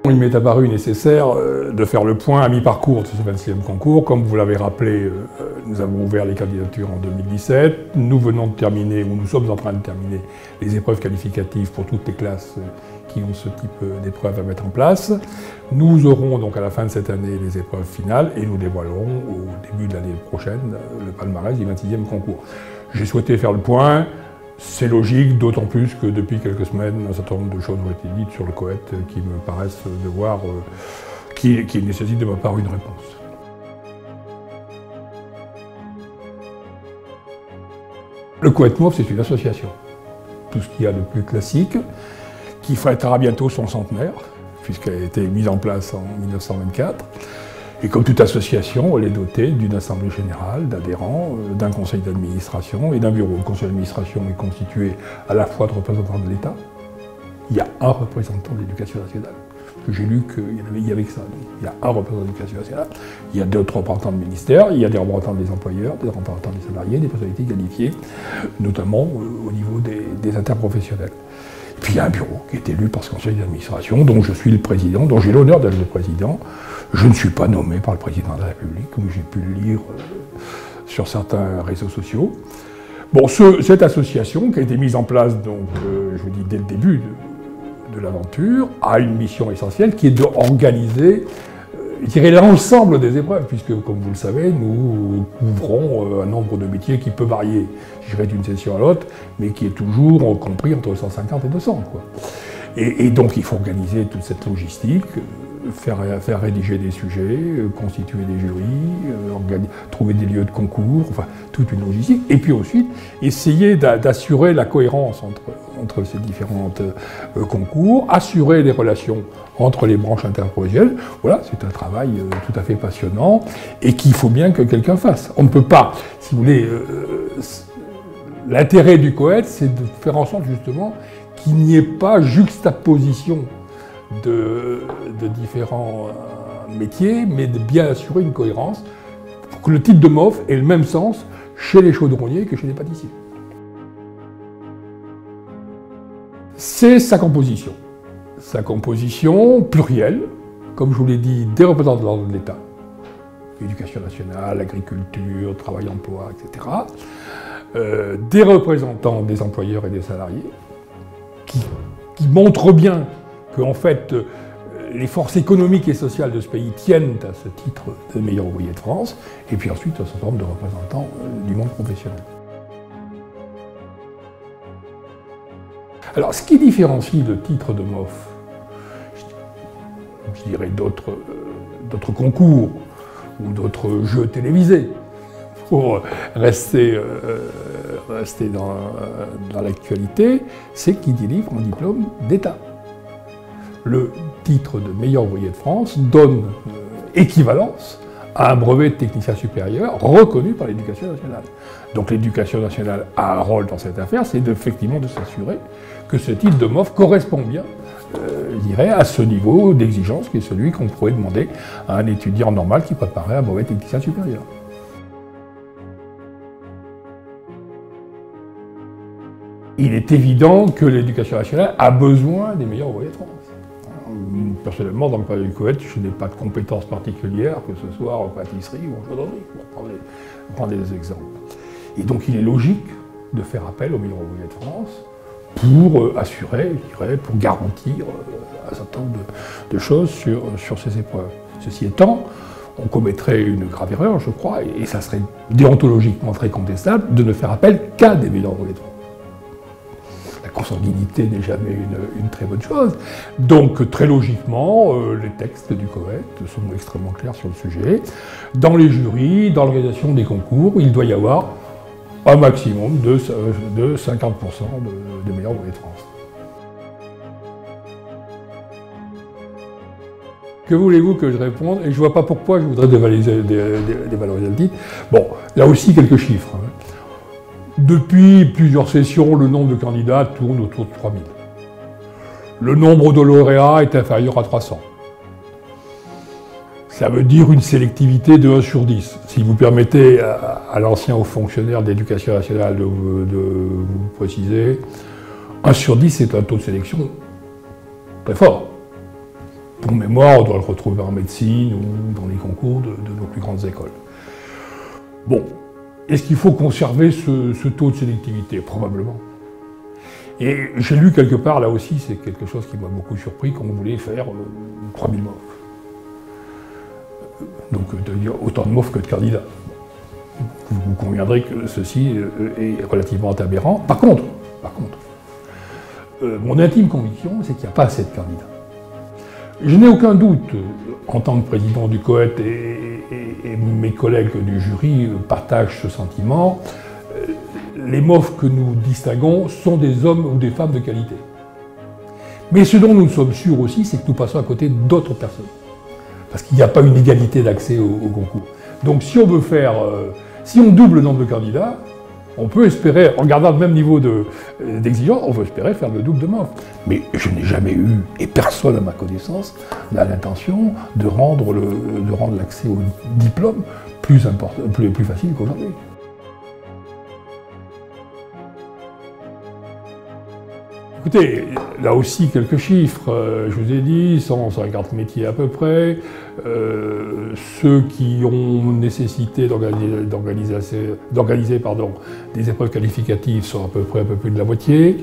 Il m'est apparu nécessaire de faire le point à mi-parcours de ce 26e concours. Comme vous l'avez rappelé, nous avons ouvert les candidatures en 2017. Nous venons de terminer, ou nous sommes en train de terminer, les épreuves qualificatives pour toutes les classes qui ont ce type d'épreuves à mettre en place. Nous aurons donc à la fin de cette année les épreuves finales et nous dévoilerons au début de l'année prochaine le palmarès du 26e concours. J'ai souhaité faire le point. C'est logique, d'autant plus que depuis quelques semaines, un certain nombre de choses ont été dites sur le COET qui me paraissent devoir, qui nécessitent de ma part une réponse. Le COET MOF, c'est une association. Tout ce qu'il y a de plus classique, qui fêtera bientôt son centenaire, puisqu'elle a été mise en place en 1924. Et comme toute association, elle est dotée d'une assemblée générale, d'adhérents, d'un conseil d'administration et d'un bureau. Le conseil d'administration est constitué à la fois de représentants de l'État. Il y a un représentant de l'Éducation nationale. J'ai lu qu'il y avait que ça. Donc, il y a un représentant de l'Éducation nationale. Il y a d'autres représentants de ministères. Il y a des représentants des employeurs, des représentants des salariés, des personnalités qualifiées, notamment au niveau des interprofessionnels. Et puis il y a un bureau qui est élu par ce conseil d'administration, dont je suis le président, dont j'ai l'honneur d'être le président. Je ne suis pas nommé par le président de la République, comme j'ai pu le lire sur certains réseaux sociaux. Bon, cette association qui a été mise en place, donc, je vous dis, dès le début de l'aventure, a une mission essentielle qui est d'organiser, je dirais, l'ensemble des épreuves, puisque, comme vous le savez, nous couvrons un nombre de métiers qui peut varier, je dirais, d'une session à l'autre, mais qui est toujours compris entre 150 et 200, quoi. Et donc, il faut organiser toute cette logistique, faire rédiger des sujets, constituer des jurys, trouver des lieux de concours, enfin, toute une logistique. Et puis ensuite, essayer d'assurer la cohérence entre ces différents concours, assurer les relations entre les branches interprofessionnelles. Voilà, c'est un travail tout à fait passionnant et qu'il faut bien que quelqu'un fasse. On ne peut pas, si vous voulez, l'intérêt du COET, c'est de faire en sorte justement qu'il n'y ait pas juxtaposition de différents métiers, mais de bien assurer une cohérence pour que le titre de MOF ait le même sens chez les chaudronniers que chez les pâtissiers. C'est sa composition. Sa composition plurielle, comme je vous l'ai dit, des représentants de l'État, éducation nationale, agriculture, travail-emploi, etc., des représentants des employeurs et des salariés, qui montrent bien que, en fait, les forces économiques et sociales de ce pays tiennent à ce titre de meilleur ouvrier de France, et puis ensuite un certain nombre de représentants du monde professionnel. Alors, ce qui différencie le titre de MOF, je dirais d'autres concours ou d'autres jeux télévisés, pour rester dans l'actualité, c'est qu'il délivre un diplôme d'État. Le titre de meilleur ouvrier de France donne équivalence à un brevet de technicien supérieur reconnu par l'Éducation nationale. Donc l'Éducation nationale a un rôle dans cette affaire, c'est effectivement de s'assurer que ce titre de MOF correspond bien, je dirais, à ce niveau d'exigence qui est celui qu'on pourrait demander à un étudiant normal qui préparait un brevet de technicien supérieur. Il est évident que l'Éducation nationale a besoin des meilleurs ouvriers de France. Personnellement, dans le cadre du COET, je n'ai pas de compétences particulières, que ce soit en pâtisserie ou en chaudronnerie, pour prendre des exemples. Et donc il est logique de faire appel aux meilleurs ouvriers de France pour assurer, je dirais, pour garantir un certain nombre de choses sur ces épreuves. Ceci étant, on commettrait une grave erreur, je crois, et ça serait déontologiquement très contestable de ne faire appel qu'à des meilleurs ouvriers de France. La consanguinité n'est jamais une très bonne chose. Donc, très logiquement, les textes du COET sont extrêmement clairs sur le sujet. Dans les jurys, dans l'organisation des concours, il doit y avoir un maximum de 50% des meilleurs ouvriers de France. Que voulez-vous que je réponde? Et je ne vois pas pourquoi je voudrais dévaloriser le titre. Bon, là aussi, quelques chiffres. Depuis plusieurs sessions, le nombre de candidats tourne autour de 3000. Le nombre de lauréats est inférieur à 300. Ça veut dire une sélectivité de 1 sur 10. Si vous permettez à l'ancien haut fonctionnaire de l'Éducation nationale de vous préciser, 1 sur 10 c'est un taux de sélection très fort. Pour mémoire, on doit le retrouver en médecine ou dans les concours de nos plus grandes écoles. Bon, est-ce qu'il faut conserver ce taux de sélectivité? Probablement. Et j'ai lu quelque part, là aussi, c'est quelque chose qui m'a beaucoup surpris, qu'on voulait faire 3000 MOF. Donc, autant de MOF que de candidats. Vous conviendrez que ceci est relativement aberrant. Par contre, mon intime conviction, c'est qu'il n'y a pas assez de candidats. Je n'ai aucun doute, en tant que président du COET et mes collègues du jury partagent ce sentiment, les MOF que nous distinguons sont des hommes ou des femmes de qualité. Mais ce dont nous sommes sûrs aussi, c'est que nous passons à côté d'autres personnes. Parce qu'il n'y a pas une égalité d'accès au concours. Donc si on veut faire, si on double le nombre de candidats, on peut espérer, en gardant le même niveau d'exigence, on peut espérer faire le double de MOF. Mais je n'ai jamais eu, et personne à ma connaissance, n'a l'intention de rendre l'accès au diplôme plus facile qu'aujourd'hui. Écoutez, là aussi quelques chiffres. Je vous ai dit, 150 métiers à peu près. Ceux qui ont nécessité d'organiser des épreuves qualificatives sont à peu près un peu plus de la moitié.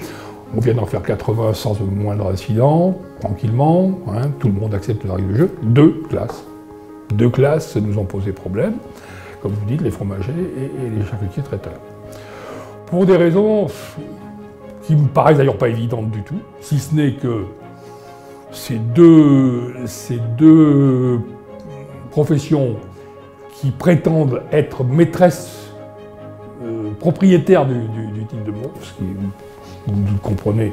On vient d'en faire 80 sans moindre incident, tranquillement. Hein, tout le monde accepte les règles du jeu. Deux classes nous ont posé problème. Comme vous dites, les fromagers et les charcutiers traiteurs. Pour des raisons qui me paraissent d'ailleurs pas évidentes du tout, si ce n'est que ces deux professions qui prétendent être maîtresses, propriétaires du titre de MOF, ce qui, vous le comprenez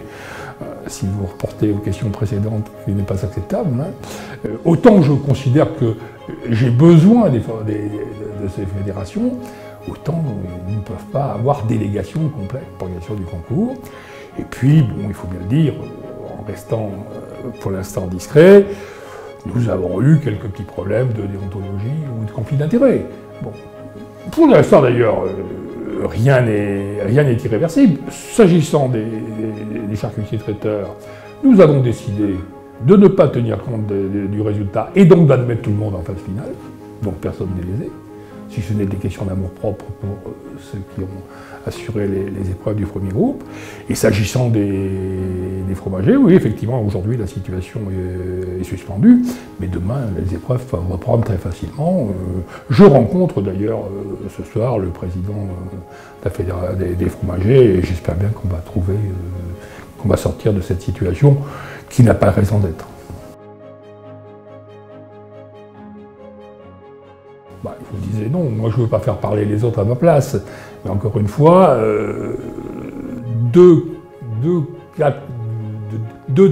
si vous reportez aux questions précédentes, qui n'est pas acceptable. Hein. Autant je considère que j'ai besoin de ces fédérations, autant ils ne peuvent pas avoir délégation complète pour l'organisation du concours. Et puis, bon, il faut bien le dire, en restant pour l'instant discret, nous avons eu quelques petits problèmes de déontologie ou de conflit d'intérêts. Bon. Pour l'instant d'ailleurs, rien n'est irréversible. S'agissant des charcutiers traiteurs, nous avons décidé de ne pas tenir compte du résultat et donc d'admettre tout le monde en phase finale, donc personne n'est lésé, si ce n'est des questions d'amour-propre pour ceux qui ont assuré les épreuves du premier groupe. Et s'agissant des fromagers, oui, effectivement, aujourd'hui la situation est suspendue, mais demain les épreuves peuvent reprendre très facilement. Je rencontre d'ailleurs ce soir le président de la Fédération des fromagers et j'espère bien qu'on va sortir de cette situation qui n'a pas raison d'être. Bah, je vous disais non, moi je ne veux pas faire parler les autres à ma place, mais encore une fois, deux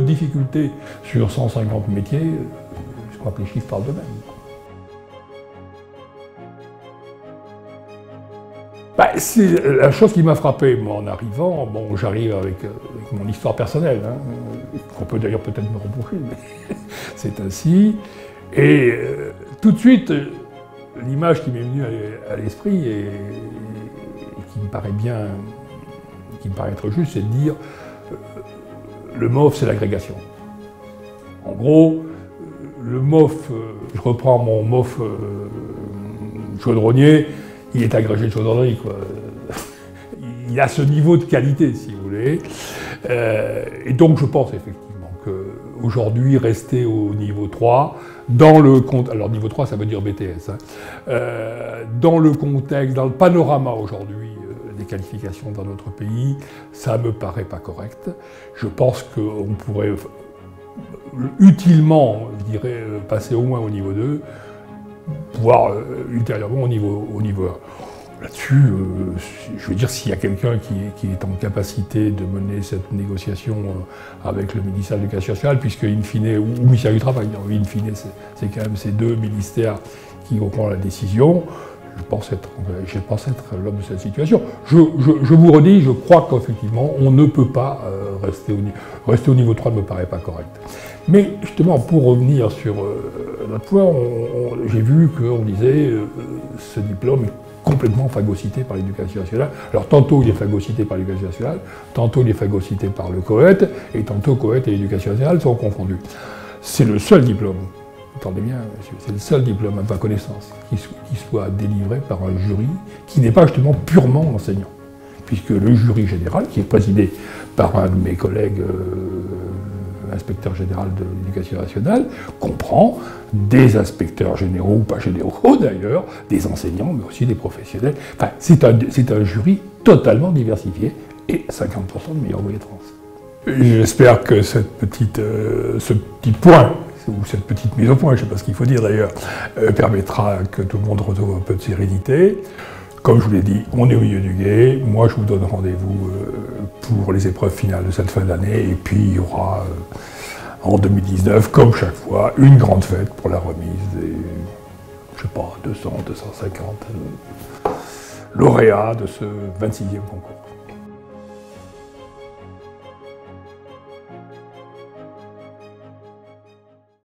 difficultés sur 150 métiers, je crois que les chiffres parlent d'eux-mêmes. Bah, c'est la chose qui m'a frappé, moi, en arrivant. Bon, j'arrive avec mon histoire personnelle, hein, qu'on peut d'ailleurs peut-être me reprocher, mais c'est ainsi. Et tout de suite, l'image qui m'est venue à l'esprit et qui me paraît bien, qui me paraît être juste, c'est de dire le MOF, c'est l'agrégation. En gros, le MOF, je reprends mon MOF chaudronnier, il est agrégé de chaudronnerie, quoi. Il a ce niveau de qualité, si vous voulez. Et donc je pense effectivement qu'aujourd'hui, rester au niveau 3, dans le contexte, alors niveau 3 ça veut dire BTS, hein, dans le contexte, dans le panorama aujourd'hui des qualifications dans notre pays, ça me paraît pas correct. Je pense qu'on pourrait utilement, je dirais, passer au moins au niveau 2, voire ultérieurement au niveau 1. Là-dessus, je veux dire, s'il y a quelqu'un qui est en capacité de mener cette négociation avec le ministère de l'Éducation nationale, puisque in fine, ou le ministère du Travail, in fine, c'est quand même ces deux ministères qui auront la décision, je pense être l'homme de cette situation. Je vous redis, je crois qu'effectivement, on ne peut pas rester au niveau 3 ne me paraît pas correct. Mais justement, pour revenir sur notre point, j'ai vu qu'on disait ce diplôme est complètement phagocyté par l'Éducation nationale. Alors tantôt il est phagocyté par l'Éducation nationale, tantôt il est phagocyté par le COET, et tantôt COET et l'Éducation nationale sont confondus. C'est le seul diplôme, entendez bien, monsieur, c'est le seul diplôme à ma connaissance qui soit délivré par un jury qui n'est pas justement purement enseignant. Puisque le jury général, qui est présidé par un de mes collègues, inspecteur général de l'éducation nationale, comprend des inspecteurs généraux, ou pas généraux d'ailleurs, des enseignants, mais aussi des professionnels. Enfin, c'est un jury totalement diversifié et 50% de meilleurs ouvriers de France. J'espère que ce petit point, ou cette petite mise au point, je ne sais pas ce qu'il faut dire d'ailleurs, permettra que tout le monde retrouve un peu de sérénité. Comme je vous l'ai dit, on est au milieu du gué. Moi, je vous donne rendez-vous pour les épreuves finales de cette fin d'année. Et puis, il y aura en 2019, comme chaque fois, une grande fête pour la remise des, je sais pas, 200, 250 lauréats de ce 26e concours.